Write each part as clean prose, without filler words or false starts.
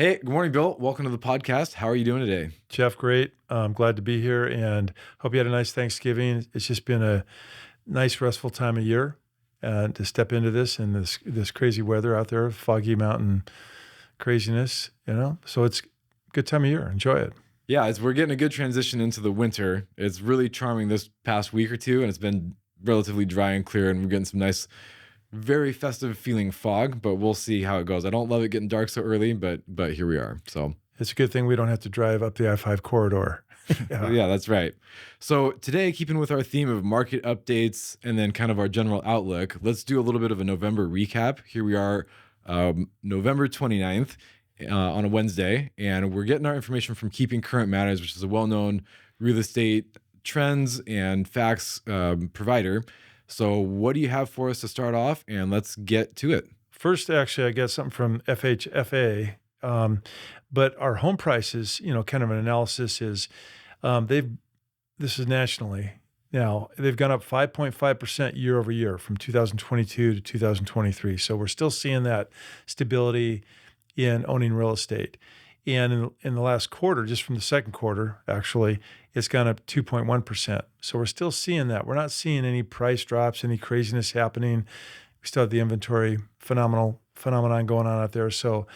Hey, good morning, Bill. Welcome to the podcast. How are you doing today? Jeff, great. I'm glad to be here and hope you had a nice Thanksgiving. It's just been a nice, restful time of year to step into this and this crazy weather out there, foggy mountain craziness, So it's a good time of year. Enjoy it. Yeah, we're getting a good transition into the winter. It's really charming this past week or two, and it's been relatively dry and clear, and we're getting some nice, very festive feeling fog, but we'll see how it goes. I don't love it getting dark so early, but here we are. So It's a good thing we don't have to drive up the I-5 corridor. Yeah. yeah, that's right. So today, keeping with our theme of market updates and then kind of our general outlook, let's do a little bit of a November recap. Here we are, November 29th on a Wednesday, and we're getting our information from Keeping Current Matters, which is a well-known real estate trends and facts provider. So what do you have for us to start off? And let's get to it. First, actually, I got something from FHFA. But our home prices, kind of an analysis is this is nationally. Now, they've gone up 5.5% year over year from 2022 to 2023. So we're still seeing that stability in owning real estate. And in the last quarter, just from the second quarter, actually, it's gone up 2.1%. So we're still seeing that. We're not seeing any price drops, any craziness happening. We still have the inventory phenomenon going on out there. So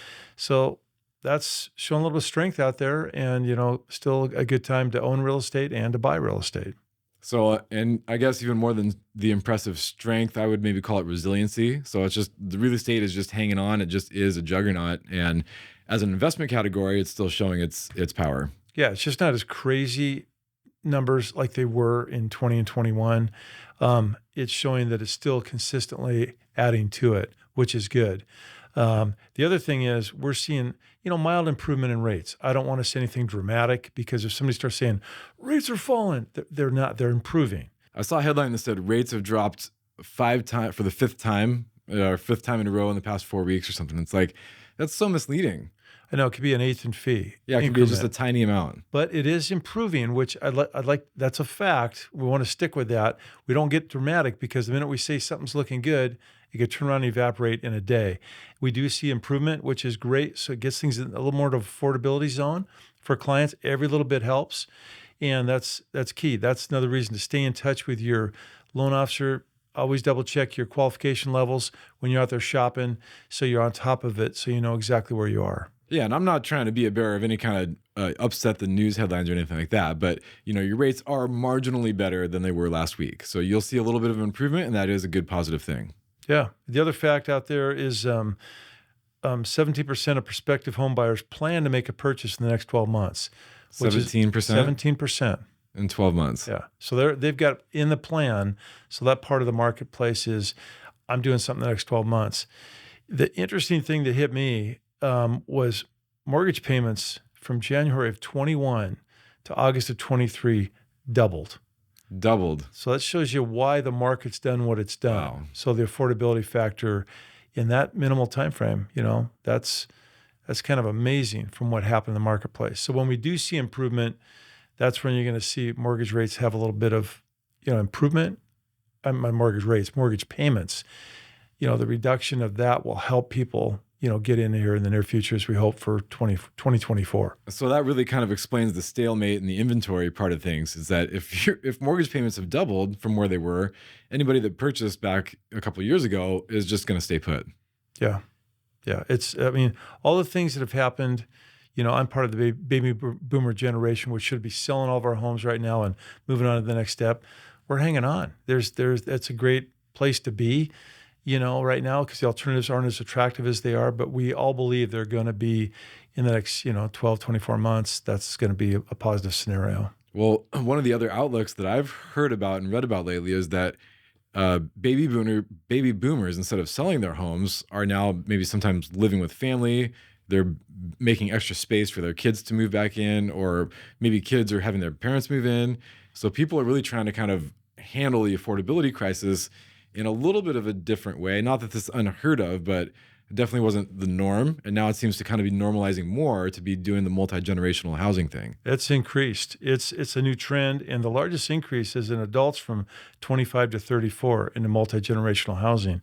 that's showing a little bit of strength out there, and still a good time to own real estate and to buy real estate. So, and I guess even more than the impressive strength, I would maybe call it resiliency. So it's just the real estate is just hanging on. It just is a juggernaut. And as an investment category, it's still showing its power. Yeah, it's just not as crazy numbers like they were in 20 and 21. It's showing that it's still consistently adding to it, which is good. The other thing is we're seeing, mild improvement in rates. I don't want to say anything dramatic because if somebody starts saying rates are falling, they're not, they're improving. I saw a headline that said rates have dropped 5 times for the fifth time in a row in the past 4 weeks or something. It's like, that's so misleading. I know it could be an eighth in fee. Yeah, it can be just a tiny amount. But it is improving, which I'd like. That's a fact. We want to stick with that. We don't get dramatic because the minute we say something's looking good, it could turn around and evaporate in a day. We do see improvement, which is great. So it gets things in a little more of affordability zone for clients. Every little bit helps. And that's key. That's another reason to stay in touch with your loan officer. Always double check your qualification levels when you're out there shopping so you're on top of it so you know exactly where you are. Yeah, and I'm not trying to be a bearer of any kind of upset the news headlines or anything like that, but your rates are marginally better than they were last week. So you'll see a little bit of improvement, and that is a good positive thing. Yeah. The other fact out there is 17% of prospective home buyers plan to make a purchase in the next 12 months. 17%? 17%. In 12 months. Yeah. So they've got in the plan. So that part of the marketplace is I'm doing something the next 12 months. The interesting thing that hit me was mortgage payments from January of 21 to August of 23 doubled. Doubled. So that shows you why the market's done what it's done. Wow. So the affordability factor in that minimal time frame, that's kind of amazing from what happened in the marketplace. So when we do see improvement, that's when you're going to see mortgage rates have a little bit of, improvement. My mortgage payments, the reduction of that will help people, get in here in the near future as we hope for 2024. So that really kind of explains the stalemate in the inventory part of things, is that if mortgage payments have doubled from where they were, anybody that purchased back a couple of years ago is just going to stay put. Yeah. Yeah. All the things that have happened, I'm part of the baby boomer generation, which should be selling all of our homes right now and moving on to the next step. We're hanging on. That's a great place to be, right now, because the alternatives aren't as attractive as they are, but we all believe they're going to be in the next, 12, 24 months. That's going to be a positive scenario. Well, one of the other outlooks that I've heard about and read about lately is that baby boomers, instead of selling their homes, are now maybe sometimes living with family. They're making extra space for their kids to move back in, or maybe kids are having their parents move in. So people are really trying to kind of handle the affordability crisis in a little bit of a different way. Not that this is unheard of, but it definitely wasn't the norm. And now it seems to kind of be normalizing more to be doing the multi-generational housing thing. It's increased. It's a new trend. And the largest increase is in adults from 25 to 34 into multi-generational housing.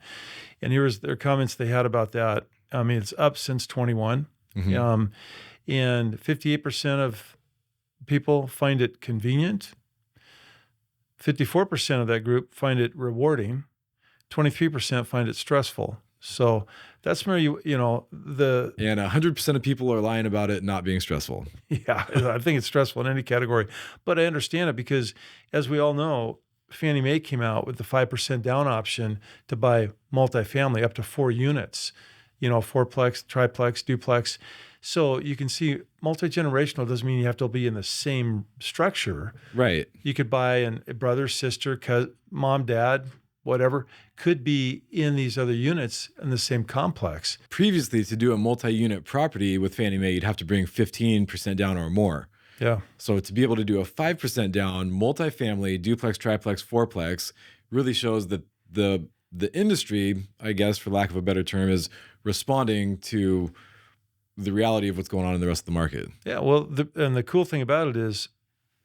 And here's their comments they had about that. It's up since 21. Hmm. And 58% of people find it convenient. 54% of that group find it rewarding. 23% find it stressful. So that's where the And 100% of people are lying about it not being stressful. yeah, I think it's stressful in any category, but I understand it because, as we all know, Fannie Mae came out with the 5% down option to buy multifamily up to 4 units, fourplex, triplex, duplex. So you can see multi-generational doesn't mean you have to be in the same structure. Right. You could buy a brother, sister, mom, dad, whatever, could be in these other units in the same complex. Previously, to do a multi-unit property with Fannie Mae, you'd have to bring 15% down or more. Yeah. So to be able to do a 5% down multifamily, duplex, triplex, fourplex really shows that the industry, I guess, for lack of a better term, is responding to the reality of what's going on in the rest of the market. Yeah. Well, and the cool thing about it is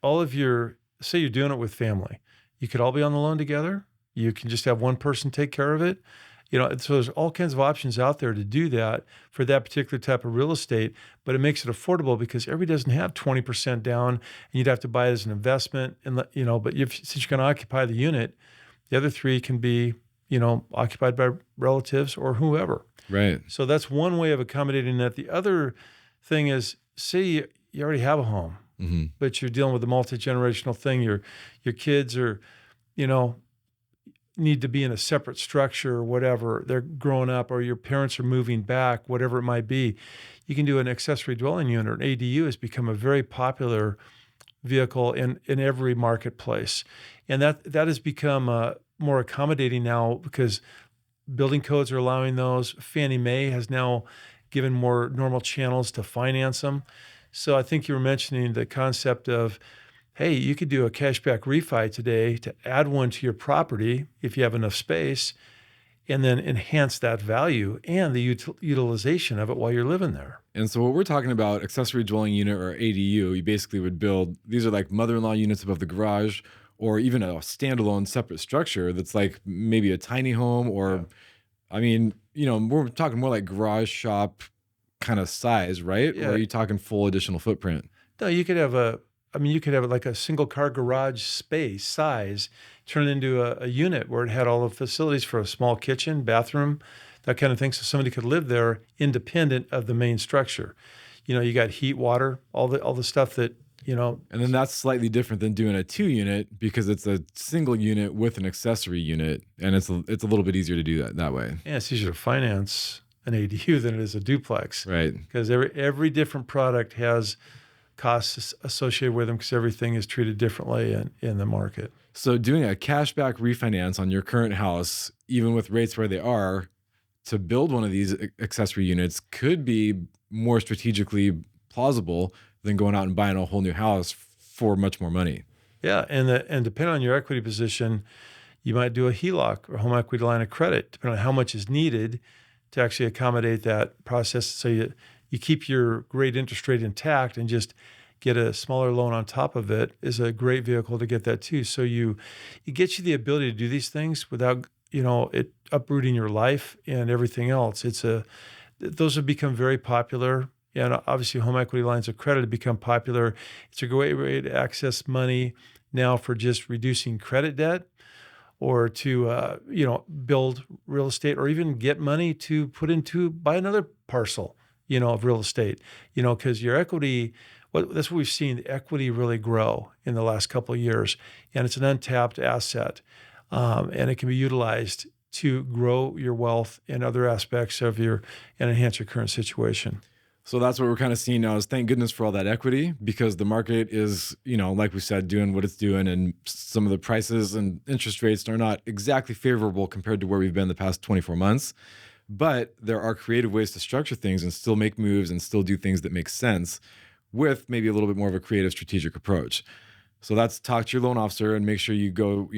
say you're doing it with family, you could all be on the loan together. You can just have one person take care of it. So there's all kinds of options out there to do that for that particular type of real estate, but it makes it affordable because everybody doesn't have 20% down and you'd have to buy it as an investment. But since you're going to occupy the unit, the other three can be, occupied by relatives or whoever. Right. So that's one way of accommodating that. The other thing is, say you already have a home, Mm-hmm. but you're dealing with a multi-generational thing. Your kids are, need to be in a separate structure or whatever. They're growing up, or your parents are moving back, whatever it might be. You can do an accessory dwelling unit. An ADU has become a very popular vehicle in every marketplace. And that has become more accommodating now because building codes are allowing those. Fannie Mae has now given more normal channels to finance them. So I think you were mentioning the concept of, hey, you could do a cashback refi today to add one to your property if you have enough space, and then enhance that value and the utilization of it while you're living there. And so what we're talking about, accessory dwelling unit or ADU, you basically would build, these are like mother-in-law units above the garage, or even a standalone separate structure that's like maybe a tiny home, or, I mean, we're talking more like garage shop kind of size, right? Yeah. Or are you talking full additional footprint? No, you could have like a single car garage space size, turn it into a unit where it had all the facilities for a small kitchen, bathroom, that kind of thing. So somebody could live there independent of the main structure. You got heat, water, all the stuff that, And then that's slightly different than doing a 2-unit because it's a single unit with an accessory unit. And it's a little bit easier to do that way. Yeah, it's easier to finance an ADU than it is a duplex. Right. Because every different product has costs associated with them because everything is treated differently in the market. So doing a cashback refinance on your current house, even with rates where they are, to build one of these accessory units could be more strategically plausible than going out and buying a whole new house for much more money. Yeah, and depending on your equity position, you might do a HELOC or home equity line of credit, depending on how much is needed to actually accommodate that process. So you keep your great interest rate intact and just get a smaller loan on top of it is a great vehicle to get that too. So it gets you the ability to do these things without, it uprooting your life and everything else. Those have become very popular. And obviously home equity lines of credit have become popular. It's a great way to access money now for just reducing credit debt, or to build real estate, or even get money to buy another parcel, of real estate, because your equity, that's what we've seen, the equity really grow in the last couple of years, and it's an untapped asset, and it can be utilized to grow your wealth in other aspects of and enhance your current situation. So that's what we're kind of seeing now is thank goodness for all that equity, because the market is, like we said, doing what it's doing, and some of the prices and interest rates are not exactly favorable compared to where we've been the past 24 months. But there are creative ways to structure things and still make moves and still do things that make sense with maybe a little bit more of a creative strategic approach. So that's talk to your loan officer and make sure you go,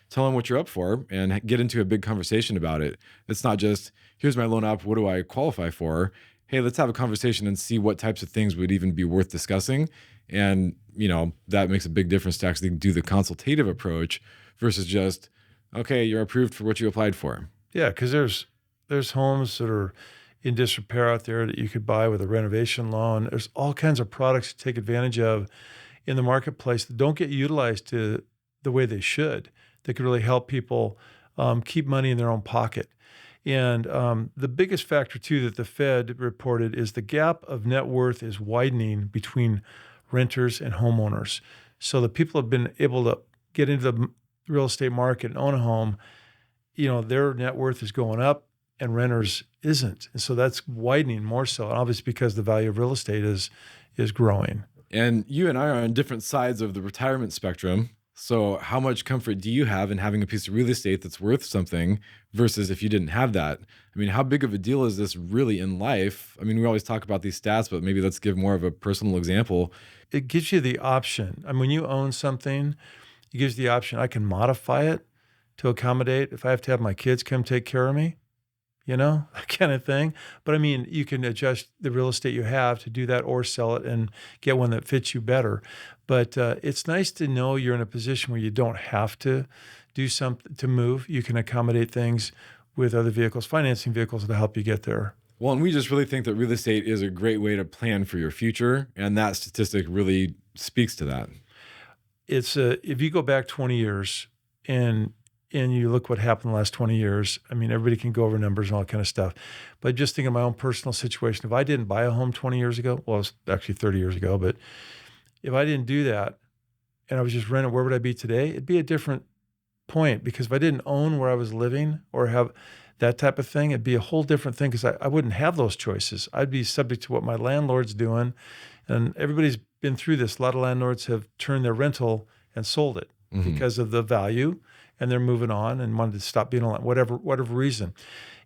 tell them what you're up for and get into a big conversation about it. It's not just, here's my loan app, what do I qualify for? Hey, let's have a conversation and see what types of things would even be worth discussing. And, that makes a big difference to actually do the consultative approach versus just, okay, you're approved for what you applied for. Yeah, because there's homes that are in disrepair out there that you could buy with a renovation loan. There's all kinds of products to take advantage of in the marketplace that don't get utilized to the way they should, that could really help people keep money in their own pocket. And the biggest factor, too, that the Fed reported is the gap of net worth is widening between renters and homeowners. So the people have been able to get into the real estate market and own a home, their net worth is going up and renters isn't. And so that's widening more so, and obviously because the value of real estate is growing. And you and I are on different sides of the retirement spectrum. So how much comfort do you have in having a piece of real estate that's worth something versus if you didn't have that? I mean, how big of a deal is this really in life? I mean, we always talk about these stats, but maybe let's give more of a personal example. It gives you the option. I mean, when you own something, it gives you the option. I can modify it to accommodate if I have to have my kids come take care of me, that kind of thing. But I mean, you can adjust the real estate you have to do that or sell it and get one that fits you better. But it's nice to know you're in a position where you don't have to do something to move. You can accommodate things with other vehicles, financing vehicles to help you get there. Well, and we just really think that real estate is a great way to plan for your future. And that statistic really speaks to that. It's if you go back 20 years and you look what happened the last 20 years, I mean, everybody can go over numbers and all that kind of stuff. But just thinking of my own personal situation, if I didn't buy a home 20 years ago, well, it was actually 30 years ago, but if I didn't do that and I was just renting, where would I be today? It'd be a different point, because if I didn't own where I was living or have that type of thing, it'd be a whole different thing, because I wouldn't have those choices. I'd be subject to what my landlord's doing. And everybody's been through this. A lot of landlords have turned their rental and sold it because of the value, and they're moving on and wanted to stop being on whatever reason.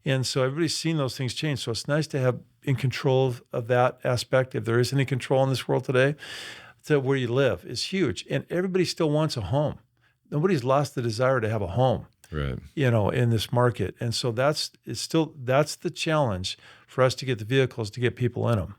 And so everybody's seen those things change. So it's nice to have in control of that aspect, if there is any control in this world today, to where you live is huge. And everybody still wants a home. Nobody's lost the desire to have a home, right? In this market. And so that's the challenge for us to get the vehicles, to get people in them.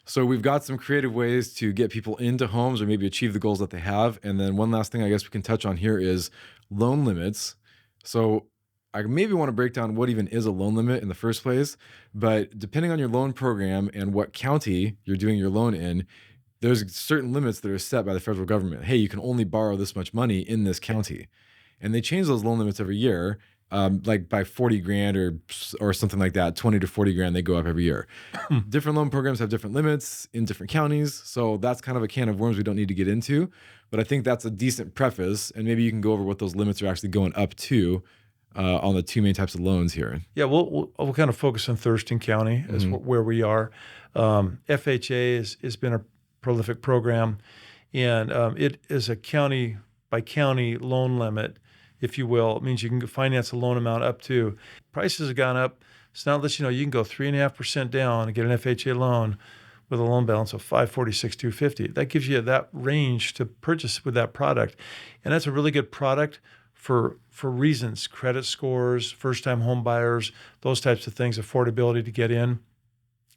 So we've got some creative ways to get people into homes or maybe achieve the goals that they have. And then one last thing I guess we can touch on here is loan limits. So I maybe want to break down what even is a loan limit in the first place. But depending on your loan program and what county you're doing your loan in, there's certain limits that are set by the federal government. Hey, you can only borrow this much money in this county. And they change those loan limits every year. Like by 40 grand or something like that, 20 to 40 grand, they go up every year. Different loan programs have different limits in different counties. So that's kind of a can of worms we don't need to get into. But I think that's a decent preface. And maybe you can go over what those limits are actually going up to on the two main types of loans here. Yeah, we'll kind of focus on Thurston County as where we are. FHA has been a prolific program. And it is a county by county loan limit, if you will. It means you can finance a loan amount up to. Prices have gone up. So now that you can go 3.5% down and get an FHA loan with a loan balance of $546,250. That gives you that range to purchase with that product. And that's a really good product for reasons: credit scores, first-time home buyers, those types of things, affordability to get in.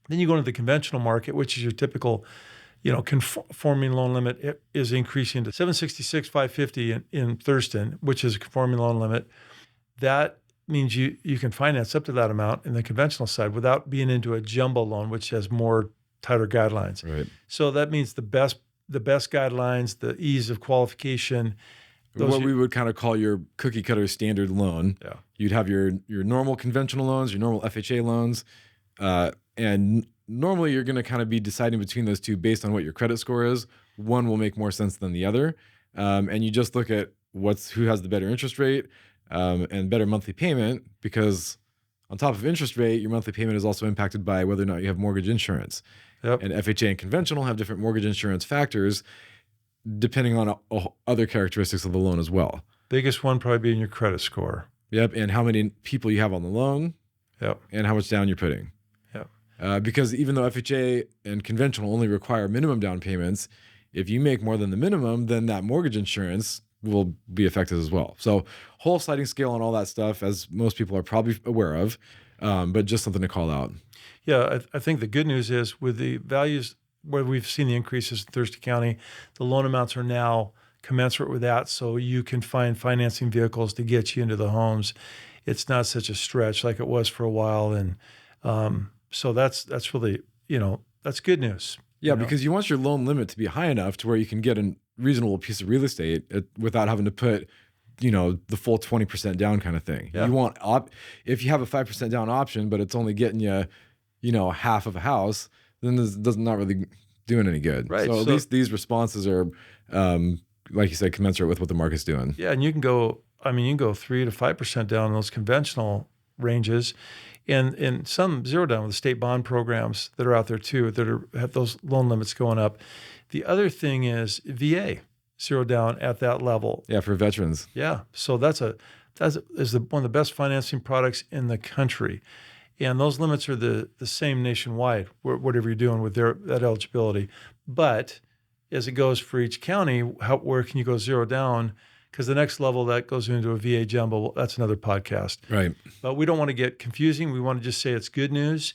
Then you go into the conventional market, which is your typical conforming loan limit is increasing to $766,550 in Thurston, which is a conforming loan limit. That means you can finance up to that amount in the conventional side without being into a jumbo loan, which has more tighter guidelines. Right. So that means the best guidelines, the ease of qualification. What we would kind of call your cookie cutter standard loan. Yeah. You'd have your normal conventional loans, your normal FHA loans, and normally you're going to kind of be deciding between those two based on what your credit score is. One will make more sense than the other. And you just look at who has the better interest rate and better monthly payment, because on top of interest rate, your monthly payment is also impacted by whether or not you have mortgage insurance. Yep. And FHA and conventional have different mortgage insurance factors depending on other characteristics of the loan as well. Biggest one probably being your credit score. Yep. And how many people you have on the loan. Yep. And how much down you're putting. Because even though FHA and conventional only require minimum down payments, if you make more than the minimum, then that mortgage insurance will be affected as well. So whole sliding scale on all that stuff, as most people are probably aware of, but just something to call out. Yeah, I think the good news is with the values where we've seen the increases in Thurston County, the loan amounts are now commensurate with that, so you can find financing vehicles to get you into the homes. It's not such a stretch like it was for a while, and So that's really, that's good news. Yeah, because you want your loan limit to be high enough to where you can get a reasonable piece of real estate without having to put, the full 20% down kind of thing. Yeah. You want if you have a 5% down option, but it's only getting you, half of a house, then this does not really doing any good. Right. So at least these responses are, like you said, commensurate with what the market's doing. Yeah, and you can go 3 to 5% down in those conventional ranges, and some zero down with the state bond programs that are out there too that have those loan limits going up. The other thing is VA zero down at that level. Yeah, for veterans. Yeah, so that's one of the best financing products in the country, and those limits are the same nationwide. Whatever you're doing with that eligibility, but as it goes for each county, where can you go zero down? Because the next level that goes into a VA jumbo, that's another podcast. Right. But we don't want to get confusing. We want to just say it's good news.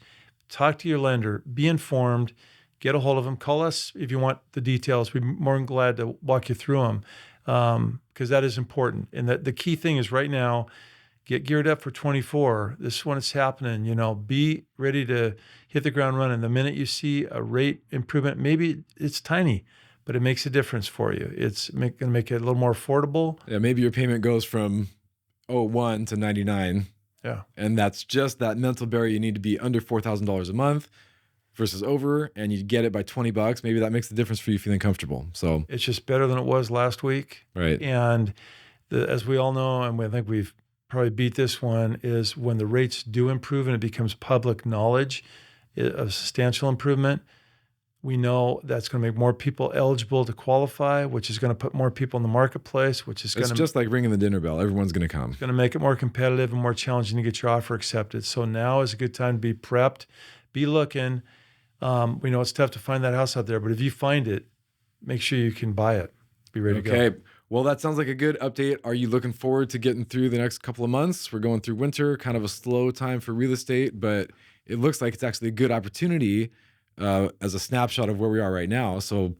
Talk to your lender. Be informed. Get a hold of them. Call us if you want the details. We'd be more than glad to walk you through them, because that is important. And the key thing is right now, get geared up for 24. This is when it's happening. Be ready to hit the ground running. The minute you see a rate improvement, maybe it's tiny, but it makes a difference for you. It's going to make it a little more affordable. Yeah, maybe your payment goes from 01 to 99. Yeah. And that's just that mental barrier. You need to be under $4,000 a month versus over, and you get it by $20. Maybe that makes the difference for you feeling comfortable. So it's just better than it was last week. Right. And as we all know, and I think we've probably beat this one, is when the rates do improve and it becomes public knowledge of substantial improvement, we know that's going to make more people eligible to qualify, which is going to put more people in the marketplace, which is it's just like ringing the dinner bell. Everyone's going to come. It's going to make it more competitive and more challenging to get your offer accepted. So now is a good time to be prepped, be looking. We know it's tough to find that house out there, but if you find it, make sure you can buy it. Be ready to go. Okay. Well, that sounds like a good update. Are you looking forward to getting through the next couple of months? We're going through winter, kind of a slow time for real estate, but it looks like it's actually a good opportunity as a snapshot of where we are right now. So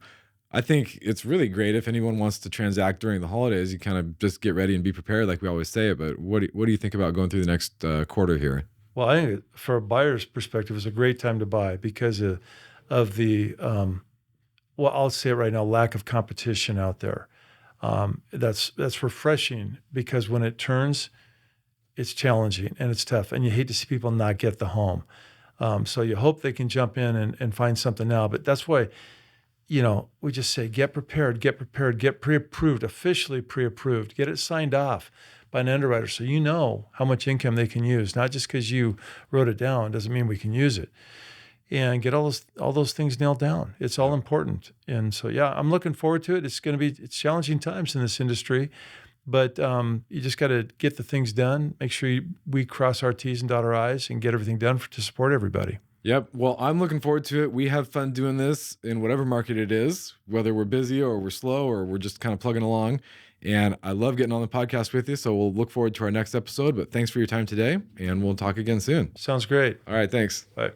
I think it's really great if anyone wants to transact during the holidays. You kind of just get ready and be prepared, like we always say. But what do you think about going through the next quarter here? Well, I think for a buyer's perspective, it's a great time to buy because of the, I'll say it right now, lack of competition out there. That's refreshing because when it turns, it's challenging and it's tough, and you hate to see people not get the home. So you hope they can jump in and find something now. But that's why, we just say, get prepared, get pre-approved, officially pre-approved, get it signed off by an underwriter so you know how much income they can use. Not just because you wrote it down doesn't mean we can use it. And get all those things nailed down. It's all important. And so, yeah, I'm looking forward to it. It's challenging times in this industry, but you just got to get the things done. Make sure we cross our T's and dot our I's and get everything done to support everybody. Yep. Well, I'm looking forward to it. We have fun doing this in whatever market it is, whether we're busy or we're slow or we're just kind of plugging along. And I love getting on the podcast with you. So we'll look forward to our next episode. But thanks for your time today, and we'll talk again soon. Sounds great. All right. Thanks. Bye.